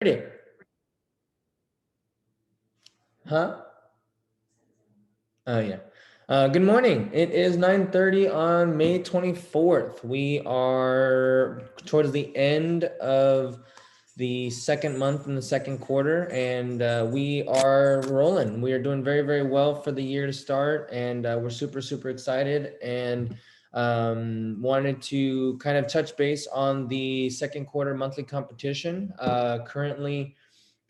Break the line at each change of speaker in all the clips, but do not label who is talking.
Ready? Huh? Oh yeah. Good morning. It is 9:30 on May 24th. We are towards the end of the second month in the second quarter, and we are rolling. We are doing very, very well for the year to start, and we're super, super excited. And wanted to kind of touch base on the second quarter monthly competition. Currently,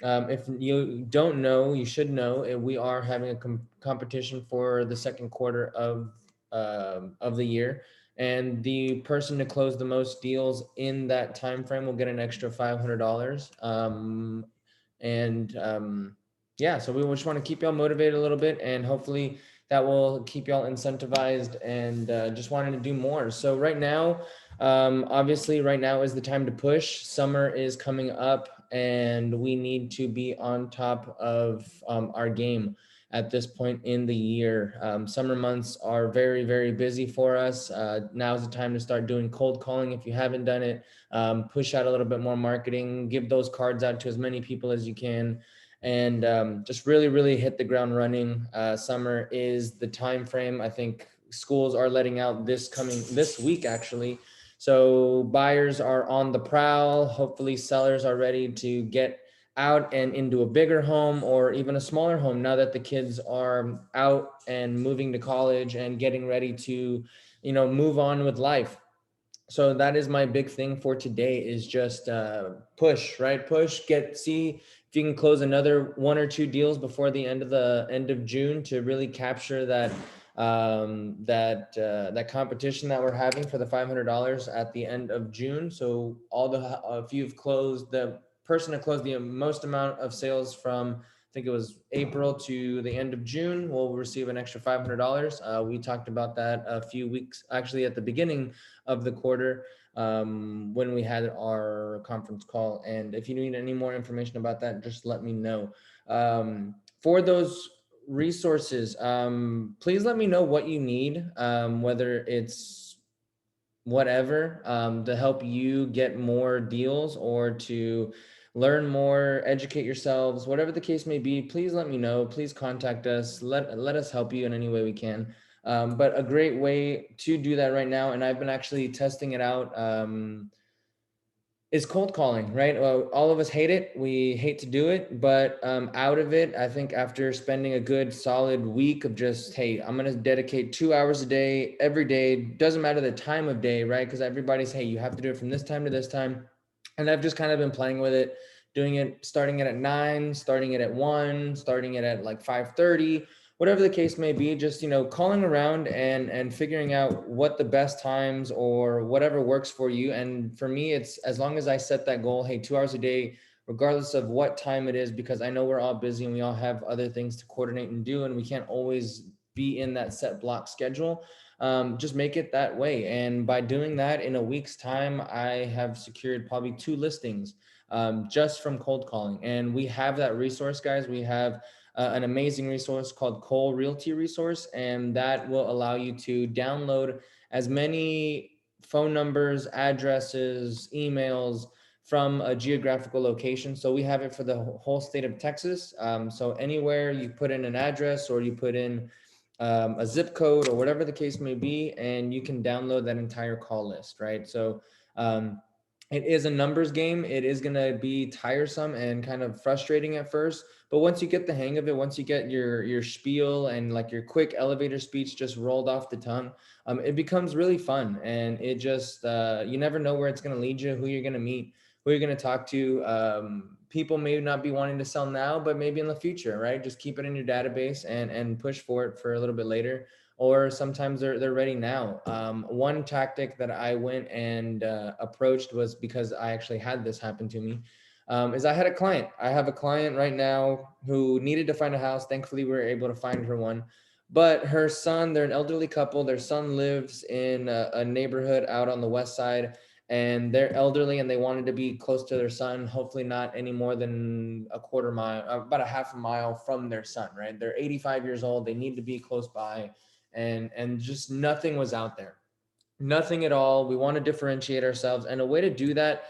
if you don't know, you should know. We are having a competition for the second quarter of the year, and the person to close the most deals in that time frame will get an extra $500. And Yeah, so we just want to keep y'all motivated a little bit, and hopefully that will keep y'all incentivized, and just wanting to do more. So right now, obviously, right now is the time to push. Summer is coming up, and we need to be on top of our game at this point in the year. Summer months are very, very busy for us. Now's the time to start doing cold calling if you haven't done it. Push out a little bit more marketing, give those cards out to as many people as you can, and just really, really hit the ground running. Summer is the time frame. I think schools are letting out this week actually, so buyers are on the prowl. Hopefully sellers are ready to get out and into a bigger home or even a smaller home now that the kids are out and moving to college and getting ready to, move on with life. So that is my big thing for today, is just push, right? See if you can close another one or two deals before the end of June to really capture that competition that we're having for the $500 at the end of June. So if you've closed, the person that closed the most amount of sales from, I think it was April to the end of June, will receive an extra $500. We talked about that a few weeks, actually at the beginning of the quarter, when we had our conference call. And if you need any more information about that, just let me know. For those resources, please let me know what you need, whether it's whatever, to help you get more deals or to learn more, educate yourselves, whatever the case may be. Please let me know. Please contact us. Let us help you in any way we can. But a great way to do that right now, and I've been actually testing it out, is cold calling, right? Well, all of us hate it. We hate to do it, but out of it, I think after spending a good solid week of just, hey, I'm going to dedicate 2 hours a day, every day, doesn't matter the time of day, right? Because everybody's, hey, you have to do it from this time to this time. And I've just kind of been playing with it, doing it, starting it at 9, starting it at 1, starting it at like 5:30, whatever the case may be. Just, calling around and figuring out what the best times or whatever works for you. And for me, it's as long as I set that goal, hey, 2 hours a day, regardless of what time it is, because I know we're all busy and we all have other things to coordinate and do, and we can't always be in that set block schedule. Just make it that way. And by doing that, in a week's time, I have secured probably 2 listings, just from cold calling. And we have that resource, guys. We have an amazing resource called Cole Realty Resource, and that will allow you to download as many phone numbers, addresses, emails from a geographical location. So we have it for the whole state of Texas. So anywhere you put in an address or you put in a zip code or whatever the case may be, and you can download that entire call list, right? So it is a numbers game. It is going to be tiresome and kind of frustrating at first, but once you get the hang of it, once you get your spiel and like your quick elevator speech just rolled off the tongue, it becomes really fun. And it just you never know where it's going to lead you, who you're going to meet, who you're going to talk to. People may not be wanting to sell now, but maybe in the future, right? Just keep it in your database and push for it for a little bit later. Or sometimes they're ready now. One tactic that I went and approached was, because I actually had this happen to me, is I had a client. I have a client right now who needed to find a house. Thankfully, we were able to find her one. But her son, they're an elderly couple. Their son lives in a neighborhood out on the west side, and they're elderly and they wanted to be close to their son, hopefully not any more than a quarter mile, about a half a mile from their son, right? They're 85 years old. They need to be close by, and just nothing was out there. Nothing at all. We want to differentiate ourselves. And a way to do that,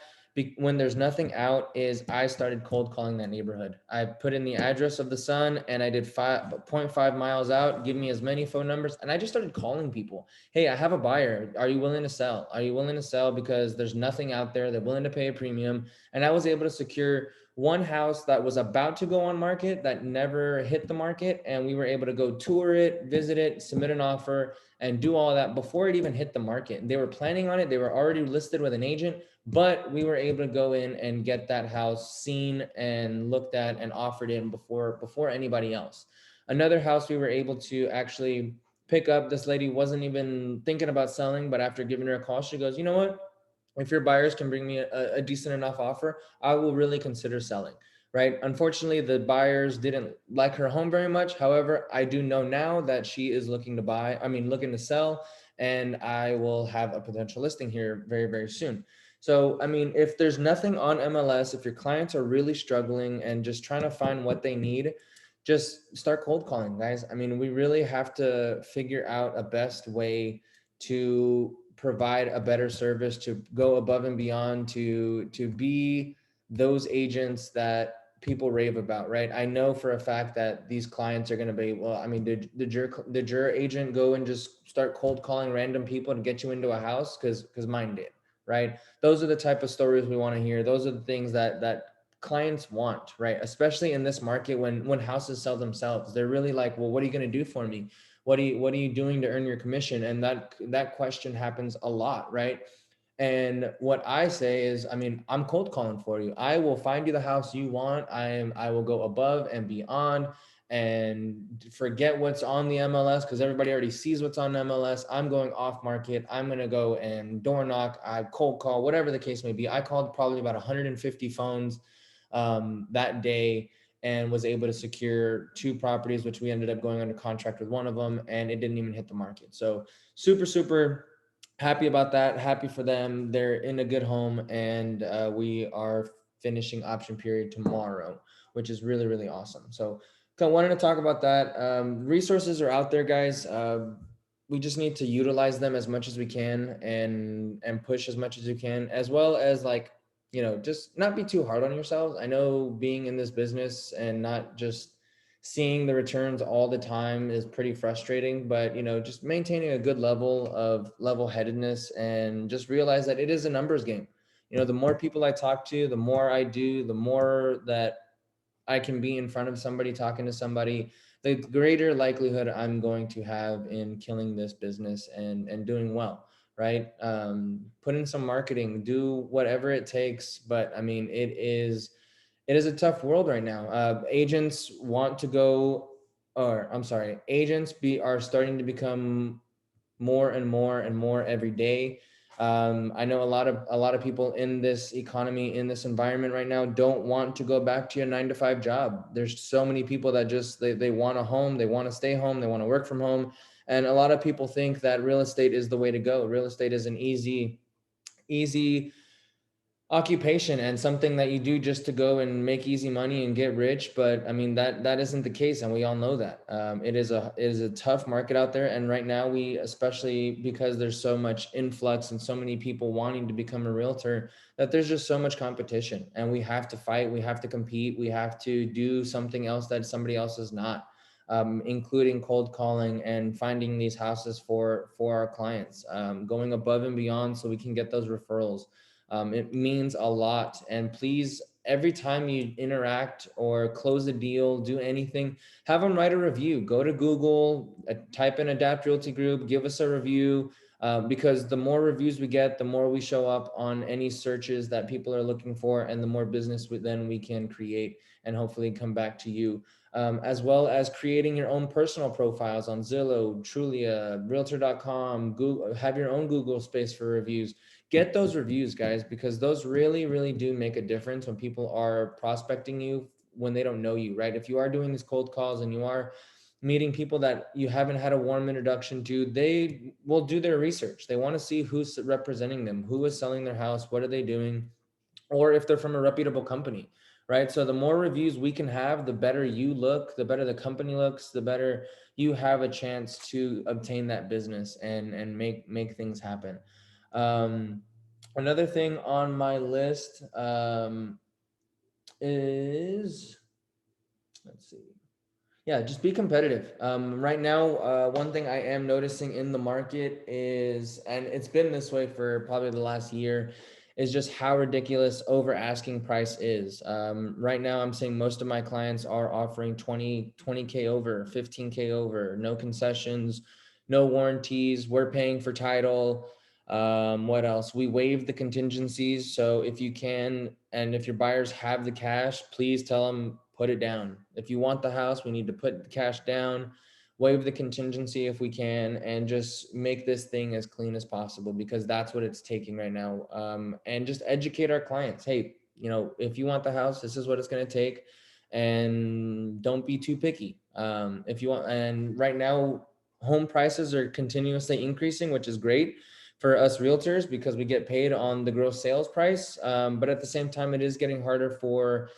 when there's nothing out is I started cold calling that neighborhood. I put in the address of the son and I did 5.5 miles out, give me as many phone numbers. And I just started calling people. Hey, I have a buyer. Are you willing to sell? Are you willing to sell? Because there's nothing out there. They're willing to pay a premium. And I was able to secure one house that was about to go on market that never hit the market. And we were able to go tour it, visit it, submit an offer, and do all that before it even hit the market. They were planning on it. They were already listed with an agent, but we were able to go in and get that house seen and looked at and offered in before anybody else. Another house we were able to actually pick up. This lady wasn't even thinking about selling, but after giving her a call, she goes, you know what? If your buyers can bring me a decent enough offer, I will really consider selling. Right. Unfortunately, the buyers didn't like her home very much. However, I do know now that she is looking to buy, looking to sell, and I will have a potential listing here very, very soon. So, if there's nothing on MLS, if your clients are really struggling and just trying to find what they need, just start cold calling, guys. We really have to figure out a best way to provide a better service, to go above and beyond, to be those agents that people rave about, right? I know for a fact that these clients are going to be, well, did your agent go and just start cold calling random people to get you into a house? Because mine did, right? Those are the type of stories we want to hear. Those are the things that clients want, right? Especially in this market when houses sell themselves. They're really like, well, what are you going to do for me? What are you doing to earn your commission? And that question happens a lot, right? And what I say is, I'm cold calling for you. I will find you the house you want. I will go above and beyond and forget what's on the MLS because everybody already sees what's on MLS. I'm going off market. I'm going to go and door knock, I cold call, whatever the case may be. I called probably about 150 phones that day and was able to secure 2 properties, which we ended up going under contract with one of them, and it didn't even hit the market. So super, super happy about that. Happy for them. They're in a good home, and we are finishing option period tomorrow, which is really, really awesome. So I wanted to talk about that. Resources are out there, guys. We just need to utilize them as much as we can and push as much as we can, as well as just not be too hard on yourselves. I know being in this business and not just seeing the returns all the time is pretty frustrating, but just maintaining a good level of level-headedness and just realize that it is a numbers game. The more people I talk to, the more I do, the more that I can be in front of somebody, talking to somebody, the greater likelihood I'm going to have in killing this business and doing well, right? Put in some marketing, do whatever it takes. But it is a tough world right now. Agents want to go, or I'm sorry, are starting to become more and more and more every day. I know a lot of people in this economy, in this environment right now, don't want to go back to your 9 to 5 job. There's so many people that just they want a home, they want to stay home, they want to work from home, and a lot of people think that real estate is the way to go. Real estate is an easy occupation and something that you do just to go and make easy money and get rich. But that isn't the case, and we all know that. It is a tough market out there, and right now, we, especially because there's so much influx and so many people wanting to become a realtor, that there's just so much competition, and we have to fight, we have to compete, we have to do something else that somebody else is not, including cold calling and finding these houses for our clients, going above and beyond so we can get those referrals. It means a lot. And please, every time you interact or close a deal, do anything, have them write a review. Go to Google, type in Adapt Realty Group, give us a review. Because the more reviews we get, the more we show up on any searches that people are looking for, and the more business then we can create and hopefully come back to you. As well as creating your own personal profiles on Zillow, Trulia, Realtor.com, Google. Have your own Google space for reviews. Get those reviews, guys, because those really, really do make a difference when people are prospecting you when they don't know you, right? If you are doing these cold calls and you are meeting people that you haven't had a warm introduction to, they will do their research. They want to see who's representing them, who is selling their house, what are they doing, or if they're from a reputable company, right? So the more reviews we can have, the better you look, the better the company looks, the better you have a chance to obtain that business and make things happen. Um, Another thing on my list is, let's see. Yeah, just be competitive. Right now, one thing I am noticing in the market is, and it's been this way for probably the last year, is just how ridiculous over asking price is. Right now, I'm seeing most of my clients are offering 20K over, 15K over, no concessions, no warranties. We're paying for title. What else? We waive the contingencies. So if you can, and if your buyers have the cash, please tell them put it down. If you want the house, we need to put the cash down, waive the contingency if we can, and just make this thing as clean as possible, because that's what it's taking right now. And just educate our clients. Hey, if you want the house, this is what it's going to take, and don't be too picky. If you want, and right now, home prices are continuously increasing, which is great for us realtors because we get paid on the gross sales price. But at the same time, it is getting harder for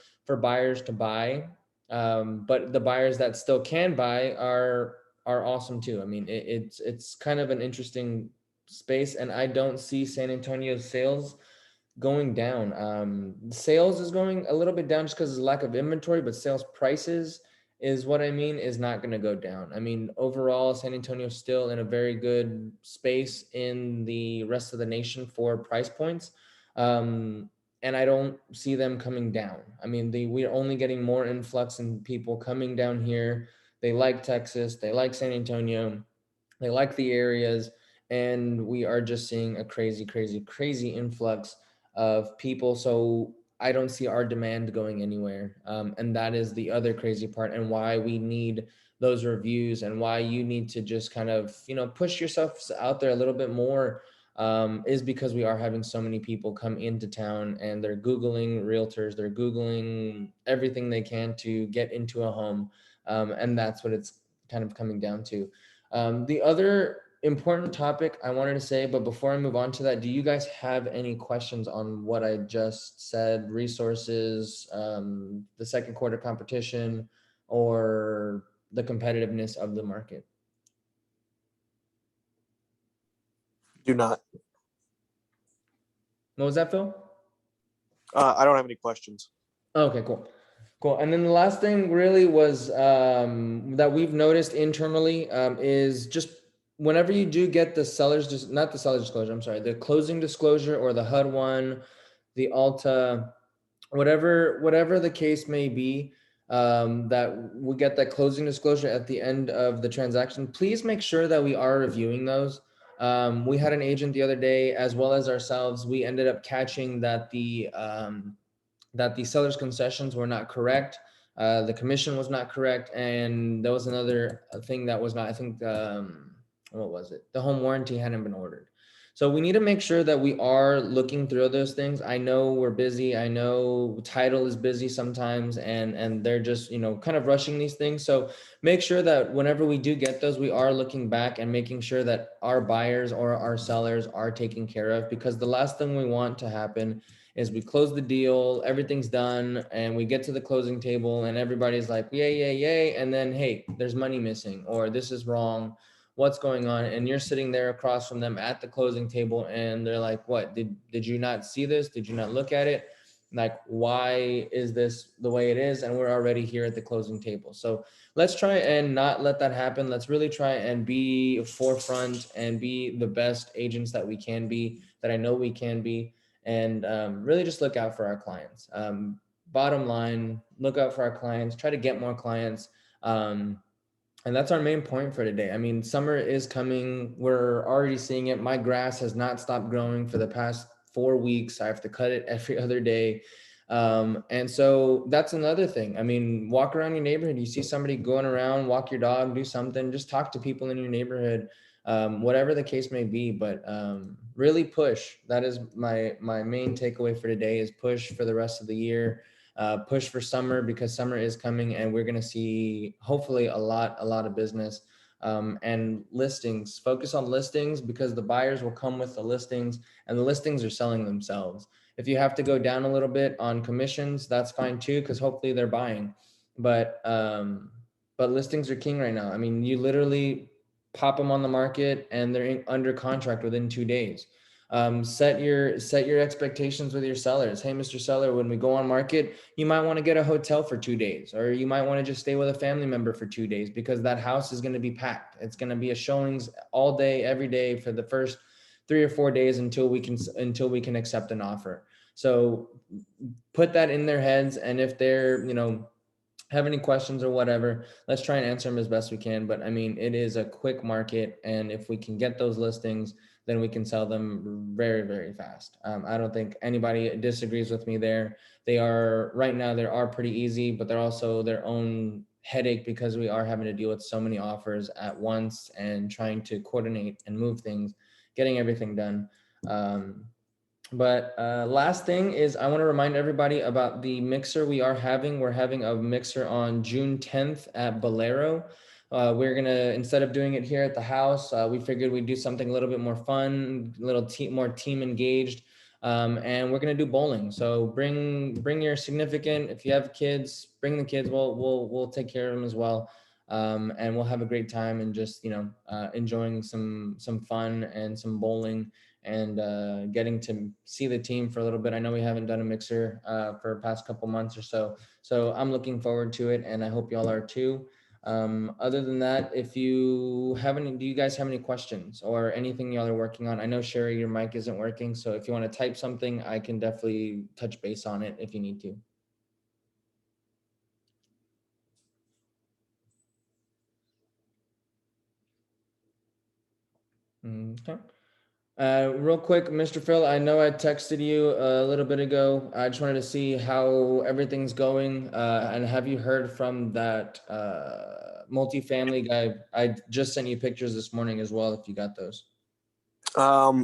buyers to buy. But the buyers that still can buy are awesome too. I mean, it's kind of an interesting space, and I don't see San Antonio's sales going down. Sales is going a little bit down just because of lack of inventory, but sales prices is what I mean is not going to go down. I mean, overall, San Antonio is still in a very good space in the rest of the nation for price points. And I don't see them coming down. I mean, we're only getting more influx in people coming down here. They like Texas, they like San Antonio, they like the areas, and we are just seeing a crazy, crazy, crazy influx of people. So I don't see our demand going anywhere. And that is the other crazy part, and why we need those reviews, and why you need to just kind of, push yourself out there a little bit more, is because we are having so many people come into town and they're Googling realtors, they're Googling everything they can to get into a home. And that's what it's kind of coming down to. The other important topic I wanted to say, but before I move on to that, do you guys have any questions on what I just said? Resources, the second quarter competition, or the competitiveness of the market?
Do not.
What was that, Phil?
I don't have any questions.
Okay, cool. Cool. And then the last thing really was that we've noticed internally is just whenever you do get the seller's, just not the seller's disclosure, I'm sorry, the closing disclosure or the HUD one, the Alta, whatever the case may be, that we get that closing disclosure at the end of the transaction, please make sure that we are reviewing those. We had an agent the other day, as well as ourselves, we ended up catching that the seller's concessions were not correct. The commission was not correct. And there was another thing that was not, I think, what was it? The home warranty hadn't been ordered. So we need to make sure that we are looking through those things. I know we're busy. I know title is busy sometimes, and they're just, kind of rushing these things. So make sure that whenever we do get those, we are looking back and making sure that our buyers or our sellers are taken care of, because the last thing we want to happen is we close the deal, everything's done, and we get to the closing table and everybody's like, yay, yay, yay. And then, hey, there's money missing, or this is wrong. What's going on? And you're sitting there across from them at the closing table, and they're like, what, did you not see this? Did you not look at it? Like, why is this the way it is? And we're already here at the closing table. So let's try and not let that happen. Let's really try and be forefront and be the best agents that we can be, that I know we can be, and really just look out for our clients. Bottom line, look out for our clients, try to get more clients. And that's our main point for today. I mean, summer is coming. We're already seeing it. My grass has not stopped growing for the past 4 weeks. I have to cut it every other day. And so that's another thing. I mean, walk around your neighborhood. You see somebody going around, walk your dog, do something, just talk to people in your neighborhood, whatever the case may be. But really push. That is my main takeaway for today, is push for the rest of the year. Push for summer, because summer is coming and we're going to see hopefully a lot of business. And listings, focus on listings, because the buyers will come with the listings, and the listings are selling themselves. If you have to go down a little bit on commissions, that's fine too, because hopefully they're buying. But listings are king right now. I mean, you literally pop them on the market and they're under contract within 2 days. Set your expectations with your sellers. Hey, Mr. Seller, when we go on market, you might want to get a hotel for 2 days, or you might want to just stay with a family member for 2 days, because that house is going to be packed. It's going to be a showings all day, every day for the first 3 or 4 days until we can accept an offer. So put that in their heads, and if they're, have any questions or whatever, let's try and answer them as best we can. But I mean, it is a quick market, and if we can get those listings, then we can sell them very, very fast. I don't think anybody disagrees with me there. They are right now, they are pretty easy, but they're also their own headache, because we are having to deal with so many offers at once and trying to coordinate and move things, getting everything done. But last thing is, I want to remind everybody about the mixer we are having. We're having a mixer on June 10th at Bolero. We're gonna, instead of doing it here at the house, we figured we'd do something a little bit more fun, a little more team engaged, and we're gonna do bowling. So bring your significant. If you have kids, bring the kids. We'll take care of them as well, and we'll have a great time, and just enjoying some fun and some bowling, and getting to see the team for a little bit. I know we haven't done a mixer for the past couple months or so. So I'm looking forward to it, and I hope y'all are too. Other than that, do you guys have any questions or anything y'all are working on? I know, Sherry, your mic isn't working. So if you want to type something, I can definitely touch base on it if you need to. Okay. Real quick, Mr. Phil, I know I texted you a little bit ago. I just wanted to see how everything's going. And have you heard from that multifamily guy? I just sent you pictures this morning as well, if you got those.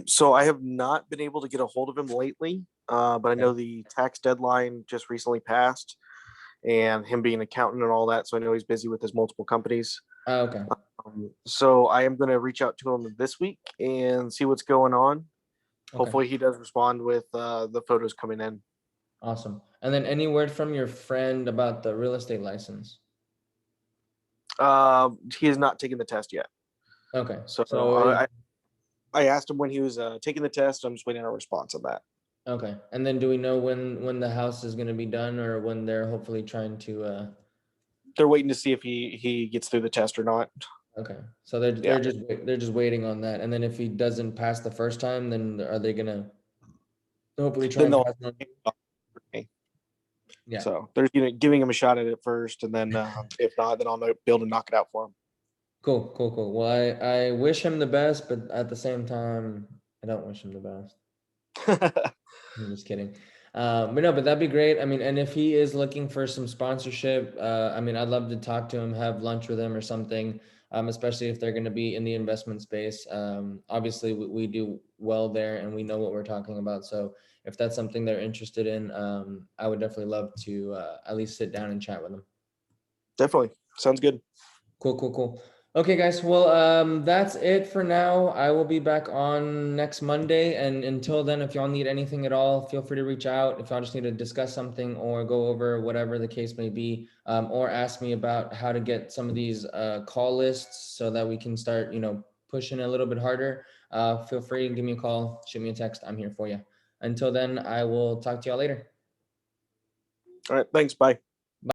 So I have not been able to get a hold of him lately, but I know the tax deadline just recently passed, and him being an accountant and all that. So I know he's busy with his multiple companies.
Okay.
So I am going to reach out to him this week and see what's going on.
Okay.
Hopefully he does respond with the photos coming in.
Awesome. And then any word from your friend about the real estate license?
He has not taken the test yet.
Okay.
So I asked him when he was taking the test. I'm just waiting on a response on that.
Okay. And then do we know when the house is going to be done, or when they're hopefully trying to
They're waiting to see if he gets through the test or not.
Okay, so they're just waiting on that, and then if he doesn't pass the first time, then are they gonna hopefully try
Then
and
they'll
pass on? Yeah.
So they're giving him a shot at it first, and then if not, then I'll be able to knock it out for him.
Cool. Well, I wish him the best, but at the same time, I don't wish him the best. I'm just kidding. But that'd be great. I mean, and if he is looking for some sponsorship, I mean, I'd love to talk to him, have lunch with him or something. Especially if they're going to be in the investment space. Obviously, we do well there, and we know what we're talking about. So if that's something they're interested in, I would definitely love to at least sit down and chat with them.
Definitely. Sounds good.
Cool. Okay, guys. Well, that's it for now. I will be back on next Monday. And until then, if y'all need anything at all, feel free to reach out. If y'all just need to discuss something or go over whatever the case may be, or ask me about how to get some of these call lists so that we can start, pushing a little bit harder, feel free to give me a call, shoot me a text. I'm here for you. Until then, I will talk to y'all later.
All right. Thanks. Bye.